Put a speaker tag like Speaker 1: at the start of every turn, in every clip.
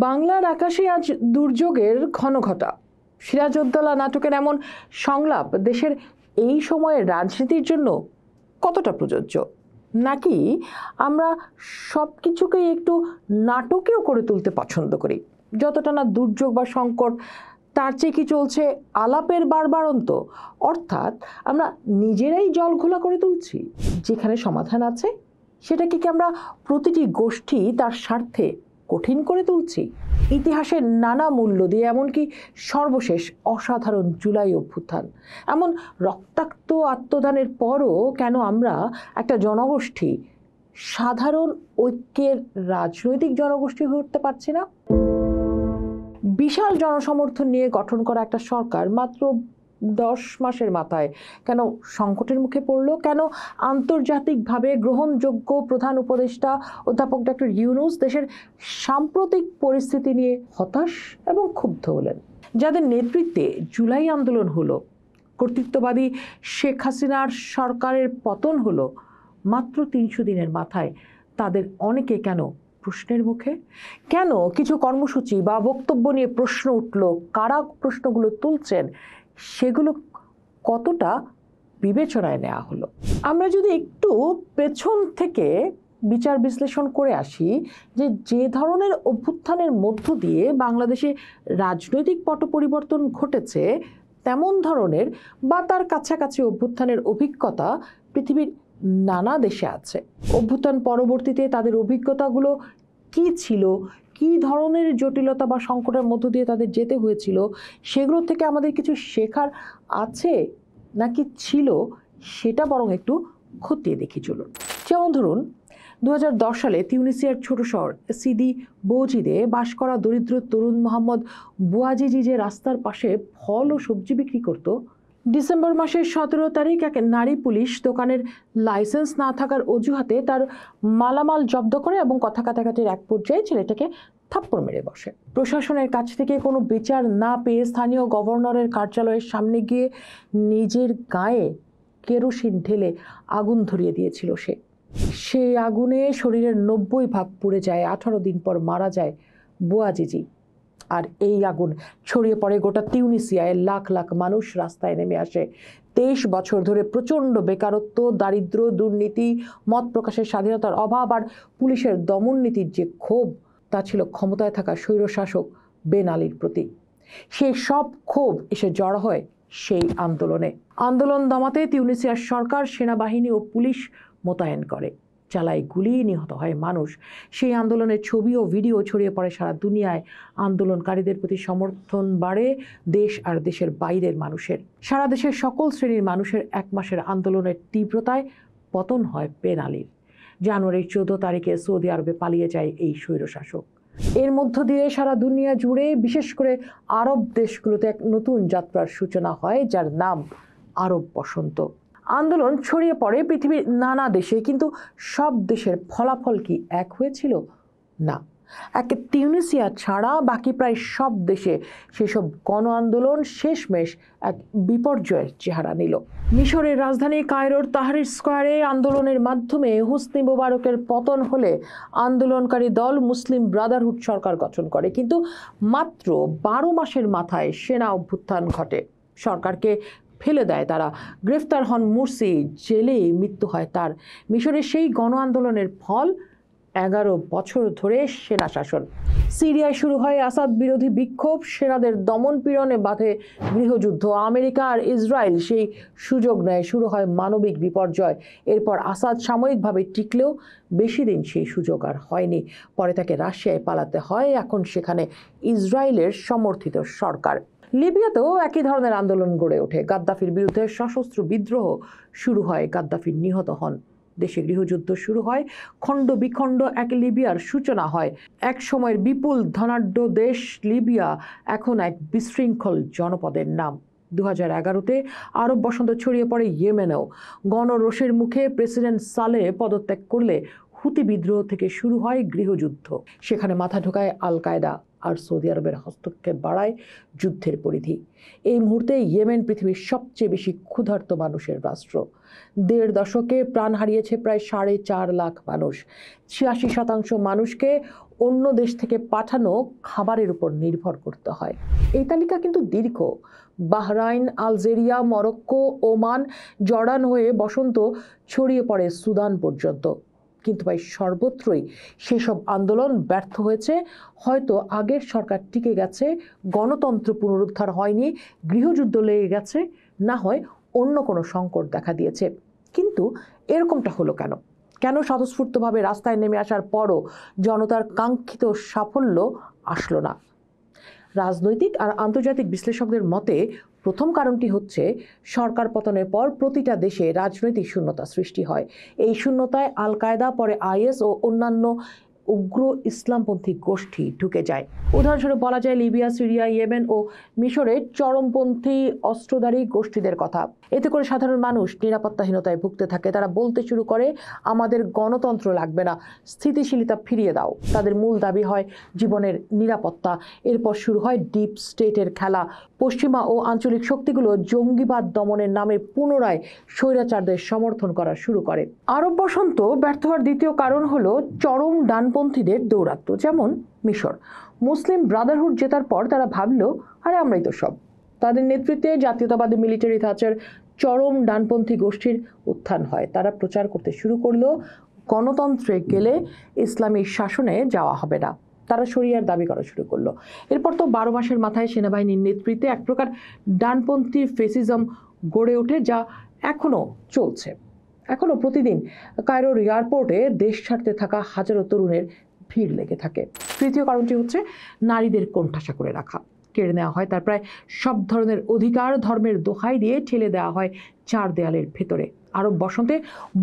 Speaker 1: বাংলার আকাশে আজ দুর্যোগের ঘনঘটা। সিরাজউদ্দৌলা নাটকের এমন সংলাপ দেশের এই সময়ের রাজনীতির জন্য কতটা প্রযোজ্য? নাকি আমরা সব কিছুকেই একটু নাটকীয় করে তুলতে পছন্দ করি? যতটা না দুর্যোগ বা সংকট, তার চেয়ে কি চলছে আলাপের বাড়বাড়ন্ত? অর্থাৎ আমরা নিজেরাই জল ঘোলা করে তুলছি। যেখানে সমাধান আছে সেটাকে কি আমরা প্রতিটি গোষ্ঠী তার স্বার্থে কঠিন করে তুলছি? ইতিহাসের নানা মূল্য দিয়ে, এমনকি সর্বশেষ অসাধারণ জুলাই অভ্যুত্থান, এমন রক্তাক্ত আত্মদানের পরও কেন আমরা একটা জনগোষ্ঠী সাধারণ ঐক্যের রাজনৈতিক জনগোষ্ঠী হয়ে উঠতে পারছি না? বিশাল জনসমর্থন নিয়ে গঠন করা একটা সরকার মাত্র 10 মাসের মাথায় কেন সংকটের মুখে পড়ল? কেন আন্তর্জাতিকভাবে গ্রহণযোগ্য প্রধান উপদেষ্টা অধ্যাপক ডক্টর ইউনূস দেশের সাম্প্রতিক পরিস্থিতি নিয়ে হতাশ এবং ক্ষুব্ধ হলেন? যাদের নেতৃত্বে জুলাই আন্দোলন হলো, কর্তৃত্ববাদী শেখ হাসিনার সরকারের পতন হলো, মাত্র 300 দিনের মাথায় তাদের অনেকে কেন প্রশ্নের মুখে? কেন কিছু কর্মসূচি বা বক্তব্য নিয়ে প্রশ্ন উঠল? কারা প্রশ্নগুলো তুলছেন সেগুলো কতটা বিবেচনায় নেওয়া হলো? আমরা যদি একটু পেছন থেকে বিচার বিশ্লেষণ করে আসি, যে ধরনের অভ্যুত্থানের মধ্য দিয়ে বাংলাদেশে রাজনৈতিক পট পরিবর্তন ঘটেছে, তেমন ধরনের বা তার কাছাকাছি অভ্যুত্থানের অভিজ্ঞতা পৃথিবীর নানা দেশে আছে। অভ্যুত্থান পরবর্তীতে তাদের অভিজ্ঞতাগুলো কি ছিল, কি ধরনের জটিলতা বা সংকটের মধ্য দিয়ে তাদের যেতে হয়েছিল, সেগুলো থেকে আমাদের কিছু শেখার আছে নাকি ছিল, সেটা বরং একটু খতিয়ে দেখি চলুন। যেমন ধরুন, 2010 সালে তিউনিসিয়ার ছোট শহর সিদি বৌজিদে বাস করা দরিদ্র তরুণ মোহাম্মদ বুয়াজিজি যে রাস্তার পাশে ফল ও সবজি বিক্রি করত, ডিসেম্বর মাসের 17 তারিখ এক নারী পুলিশ দোকানের লাইসেন্স না থাকার অজুহাতে তার মালামাল জব্দ করে এবং কথা কাটাকাটির এক পর্যায়ে ছেলেটাকে থাপ্পড় মেরে বসে। প্রশাসনের কাছ থেকে কোনো বিচার না পেয়ে স্থানীয় গভর্নরের কার্যালয়ের সামনে গিয়ে নিজের গায়ে কেরোসিন ঢেলে আগুন ধরিয়ে দিয়েছিল সে। সেই আগুনে শরীরের 90% পুড়ে যায়। 18 দিন পর মারা যায় বুয়াজিজি। আর এই আগুন ছড়িয়ে পড়ে গোটা তিউনিসিয়ায়। লাখ লাখ মানুষ রাস্তায় নেমে আসে। 23 বছর ধরে প্রচণ্ড বেকারত্ব, দারিদ্র, দুর্নীতি, মত প্রকাশের স্বাধীনতার অভাব আর পুলিশের দমন নীতির যে ক্ষোভ, তা ছিল ক্ষমতায় থাকা স্বৈরশাসক বেন আলীর প্রতি। সেই সব ক্ষোভ এসে জড়ো হয় সেই আন্দোলনে। আন্দোলন দমাতে তিউনিসিয়ার সরকার সেনাবাহিনী ও পুলিশ মোতায়েন করে, চালায় গুলি, নিহত হয় মানুষ। সেই আন্দোলনের ছবি ও ভিডিও ছড়িয়ে পড়ে সারা দুনিয়ায়। আন্দোলনকারীদের প্রতি সমর্থন বাড়ে দেশ আর দেশের বাইরের মানুষের। সারা দেশের সকল শ্রেণীর মানুষের 1 মাসের আন্দোলনের তীব্রতায় পতন হয় বেন আলীর। জানুয়ারির 14 তারিখে সৌদি আরবে পালিয়ে যায় এই স্বৈরশাসক। এর মধ্য দিয়ে সারা দুনিয়া জুড়ে, বিশেষ করে আরব দেশগুলোতে এক নতুন যাত্রার সূচনা হয়, যার নাম আরব বসন্ত। আন্দোলন ছড়িয়ে পড়ে পৃথিবীর নানা দেশে, কিন্তু সব দেশের ফলাফল কি এক হয়েছিল? না। এক তিউনিসিয়া ছাড়া বাকি প্রায় সব দেশে সেসব গণ আন্দোলন শেষমেশ এক বিপর্যয়ের চেহারা নিল। মিশরের রাজধানী কায়রোর তাহরির স্কোয়ারে আন্দোলনের মাধ্যমে হোসনি মোবারকের পতন হলে আন্দোলনকারী দল মুসলিম ব্রাদারহুড সরকার গঠন করে, কিন্তু মাত্র 12 মাসের মাথায় সেনা অভ্যুত্থান ঘটে। সরকারকে ফেলে দেয় তারা। গ্রেফতার হন মুরসি, জেলে মৃত্যু হয় তার। মিশরের সেই গণ আন্দোলনের ফল 11 বছর ধরে সেনা শাসন। সিরিয়ায় শুরু হয় আসাদ বিরোধী বিক্ষোভ, সেনাদের দমন পীড়নে বাধে গৃহযুদ্ধ। আমেরিকা আর ইসরায়েল সেই সুযোগ নেয়, শুরু হয় মানবিক বিপর্যয়। এরপর আসাদ সাময়িকভাবে টিকলেও বেশি দিন সেই সুযোগ আর হয়নি। পরে তাকে রাশিয়ায় পালাতে হয়। এখন সেখানে ইসরায়েলের সমর্থিত সরকার। লিবিয়াতেও একই ধরনের আন্দোলন গড়ে ওঠে। গাদ্দাফির বিরুদ্ধে সশস্ত্র বিদ্রোহ শুরু হয়। গাদ্দাফি নিহত হন। দেশে গৃহযুদ্ধ শুরু হয়। খণ্ড বিখণ্ড এক লিবিয়ার সূচনা হয়। এক সময়ের বিপুল ধনাঢ্য দেশ লিবিয়া এখন এক বিশৃঙ্খল জনপদের নাম। 2011-তে আরব বসন্ত ছড়িয়ে পড়ে ইয়েমেনেও। গণরোষের মুখে প্রেসিডেন্ট সালেহ পদত্যাগ করলে হুতি বিদ্রোহ থেকে শুরু হয় গৃহযুদ্ধ। সেখানে মাথা ঢোকায় আল কায়দা, আর সৌদি আরবের হস্তক্ষেপ বাড়ায় যুদ্ধের পরিধি। এই মুহূর্তে ইয়েমেন পৃথিবীর সবচেয়ে বেশি ক্ষুধার্ত মানুষের রাষ্ট্র। ১.৫ দশকে প্রাণ হারিয়েছে প্রায় ৪.৫ লাখ মানুষ। ৮৬% মানুষকে অন্য দেশ থেকে পাঠানো খাবারের উপর নির্ভর করতে হয়। এই তালিকা কিন্তু দীর্ঘ। Bahrain, Algeria, Morocco, Oman, Jordan হয়ে বসন্ত ছড়িয়ে পড়ে সুদান পর্যন্ত। কিন্তু ভাই, সর্বত্রই সেসব আন্দোলন ব্যর্থ হয়েছে। হয়তো আগের সরকার টিকে গেছে, গণতন্ত্র পুনরুদ্ধার হয়নি, গৃহযুদ্ধ লেগে গেছে, না হয় অন্য কোনো সংকট দেখা দিয়েছে। কিন্তু এরকমটা হলো কেন? কেন স্বতঃস্ফূর্তভাবে রাস্তায় নেমে আসার পরও জনতার কাঙ্ক্ষিত সাফল্য আসলো না? রাজনৈতিক আর আন্তর্জাতিক বিশ্লেষকদের মতে প্রথম কারণটি হচ্ছে, সরকার পতনের পর প্রতিটা দেশে রাজনৈতিক শূন্যতা সৃষ্টি হয়। এই শূন্যতায় আল কায়দা, পরে আইএস ও অন্যান্য উগ্র ইসলামপন্থী গোষ্ঠী ঢুকে যায়। উদাহরণস্বরূপ বলা যায় লিবিয়া, সিরিয়া, ইয়েমেন ও মিশরে চরমপন্থী অস্ত্রধারী গোষ্ঠীদের কথা। এতে করে সাধারণ মানুষ নিরাপত্তাহীনতায় ভুগতে থাকে। তারা বলতে শুরু করে, আমাদের গণতন্ত্র লাগবে না, স্থিতিশীলতা ফিরিয়ে দাও। তাদের মূল দাবি হয় জীবনের নিরাপত্তা। এরপর শুরু হয় ডিপ স্টেটের খেলা। পশ্চিমা ও আঞ্চলিক শক্তিগুলো জঙ্গিবাদ দমনের নামে পুনরায় স্বৈরাচারদের সমর্থন করা শুরু করে। আরব বসন্ত ব্যর্থ হওয়ার দ্বিতীয় কারণ হলো চরম ডানপন্থীদের দৌরাত্ম্য। যেমন মিশর, মুসলিম ব্রাদারহুড জেতার পর তারা ভাবল, আরে আমরাই তো সব। তাদের নেতৃত্বে জাতীয়তাবাদী মিলিটারি ধাঁচের চরম ডানপন্থী গোষ্ঠীর উত্থান হয়। তারা প্রচার করতে শুরু করলো, গণতন্ত্রে গেলে ইসলামী শাসনে যাওয়া হবে না। তারা শরিয়ার দাবি করা শুরু করলো। এরপর তো ১২ মাসের মাথায় সেনাবাহিনীর নেতৃত্বে এক প্রকার ডানপন্থী ফেসিজম গড়ে ওঠে, যা এখনো চলছে। এখনো প্রতিদিন কায়রোর এয়ারপোর্টে দেশ ছাড়তে থাকা হাজারো তরুণের ভিড় লেগে থাকে। তৃতীয় কারণটি হচ্ছে নারীদের কোণঠাসা করে রাখা। কেড়ে নেওয়া হয় তার প্রায় সব ধরনের অধিকার, ধর্মের দোহাই দিয়ে ঠেলে দেওয়া হয় ৪ দেয়ালের ভেতরে। আরব বসন্তে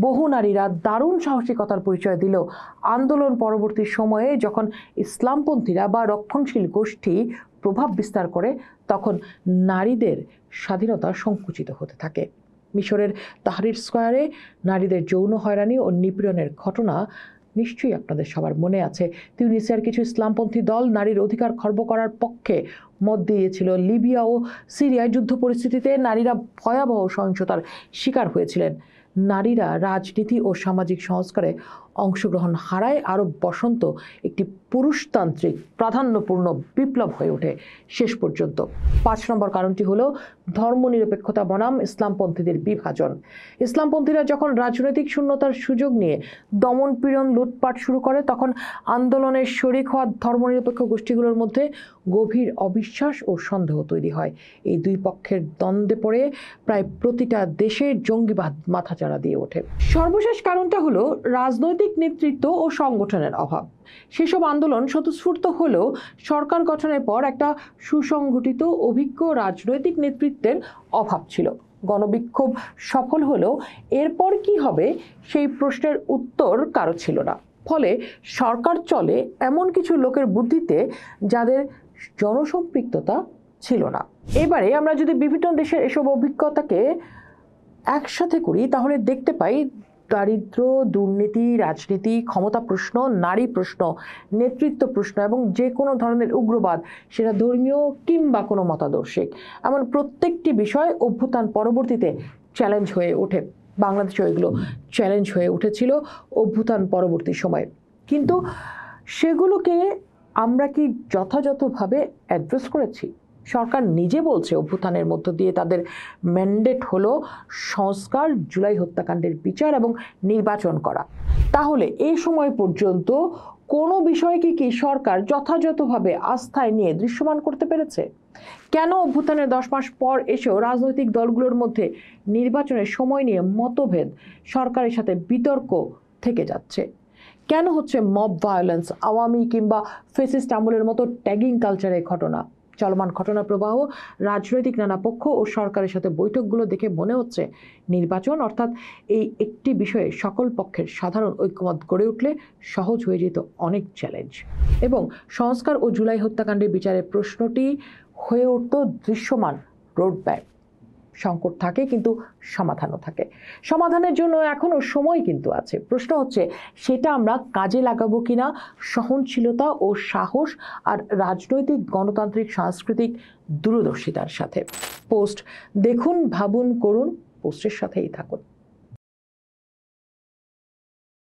Speaker 1: বহু নারীরা দারুণ সাহসিকতার পরিচয় দিল। আন্দোলন পরবর্তী সময়ে যখন ইসলামপন্থীরা বা রক্ষণশীল গোষ্ঠী প্রভাব বিস্তার করে, তখন নারীদের স্বাধীনতা সংকুচিত হতে থাকে। মিশরের তাহরির স্কয়ারে নারীদের যৌন হয়রানি ও নিপীড়নের ঘটনা নিশ্চয়ই আপনাদের সবার মনে আছে। তিউনিসিয়ার কিছু ইসলামপন্থী দল নারীর অধিকার খর্ব করার পক্ষে মত দিয়েছিল। লিবিয়া ও সিরিয়ায় যুদ্ধ পরিস্থিতিতে নারীরা ভয়াবহ সহিংসতার শিকার হয়েছিলেন। নারীরা রাজনীতি ও সামাজিক সংস্কারে অংশগ্রহণ হারায়। আরব বসন্ত একটি পুরুষতান্ত্রিক প্রাধান্যপূর্ণ বিপ্লব হয়ে ওঠে শেষ পর্যন্ত। ৫ নম্বর কারণটি হলো ধর্মনিরপেক্ষতা বনাম ইসলামপন্থীদের বিভাজন। ইসলামপন্থীরা যখন রাজনৈতিক শূন্যতার সুযোগ নিয়ে দমন পীড়ন, লুটপাট শুরু করে, তখন আন্দোলনের শরিক হওয়া ধর্মনিরপেক্ষ গোষ্ঠীগুলোর মধ্যে গভীর অবিশ্বাস ও সন্দেহ তৈরি হয়। এই দুই পক্ষের দ্বন্দ্বে পড়ে প্রায় প্রতিটা দেশে জঙ্গিবাদ মাথাচাড়া দিয়ে ওঠে। সর্বশেষ কারণটা হলো রাজনৈতিক নেতৃত্ব ও সংগঠনের অভাব। সেসব আন্দোলন স্বতঃস্ফূর্ত হলেও সরকার গঠনের পর একটা সুসংগঠিত, অভিজ্ঞ রাজনৈতিক নেতৃত্বের অভাব ছিল। গণবিক্ষোভ সফল হলেও এরপর কি হবে সেই প্রশ্নের উত্তর কারো ছিল না। ফলে সরকার চলে এমন কিছু লোকের বুদ্ধিতে যাদের জনসম্পৃক্ততা ছিল না। এবারে আমরা যদি বিভিন্ন দেশের এসব অভিজ্ঞতাকে একসাথে করি, তাহলে দেখতে পাই দারিদ্র, দুর্নীতি, রাজনীতি, ক্ষমতা প্রশ্ন, নারী প্রশ্ন, নেতৃত্ব প্রশ্ন এবং যে কোনো ধরনের উগ্রবাদ, সেটা ধর্মীয় কিংবা কোনো মতাদর্শিক, এমন প্রত্যেকটি বিষয় অভ্যুত্থান পরবর্তীতে চ্যালেঞ্জ হয়ে ওঠে। বাংলাদেশে এগুলো চ্যালেঞ্জ হয়ে উঠেছিল অভ্যুত্থান পরবর্তী সময়ে। কিন্তু সেগুলোকে আমরা কি যথাযথভাবে অ্যাড্রেস করেছি? সরকার নিজে বলছে অভ্যুত্থানের মধ্য দিয়ে তাদের ম্যান্ডেট হলো সংস্কার, জুলাই হত্যাকাণ্ডের বিচার এবং নির্বাচন করা। তাহলে এই সময় পর্যন্ত কোনো বিষয়কে কি সরকার যথাযথভাবে আস্থায় নিয়ে দৃশ্যমান করতে পেরেছে? কেন অভ্যুত্থানের 10 মাস পর এসেও রাজনৈতিক দলগুলোর মধ্যে নির্বাচনের সময় নিয়ে মতভেদ, সরকারের সাথে বিতর্ক থেকে যাচ্ছে? কেন হচ্ছে মব ভায়োলেন্স, আওয়ামী কিংবা ফেসিস্ট আমলের মতো ট্যাগিং কালচারের ঘটনা? চলমান ঘটনা প্রবাহ, রাজনৈতিক নানা পক্ষ ও সরকারের সাথে বৈঠকগুলো দেখে মনে হচ্ছে নির্বাচন অর্থাৎ এই একটি বিষয়ে সকল পক্ষের সাধারণ ঐক্যমত গড়ে উঠলে সহজ হয়ে যেত অনেক চ্যালেঞ্জ, এবং সংস্কার ও জুলাই হত্যাকাণ্ডের বিচারের প্রশ্নটি হয়ে উঠত দৃশ্যমান রোডম্যাপ। সংকট থাকে কিন্তু সমাধানও থাকে। সমাধানের জন্য এখনো সময় কিন্তু আছে। প্রশ্ন হচ্ছে সেটা আমরা কাজে লাগাবো কিনা সহনশীলতা ও সাহস আর রাজনৈতিক গণতান্ত্রিক সাংস্কৃতিক দূরদর্শিতার সাথে। পোস্ট দেখুন, ভাবুন, করুন। পোস্টের সাথেই থাকুন।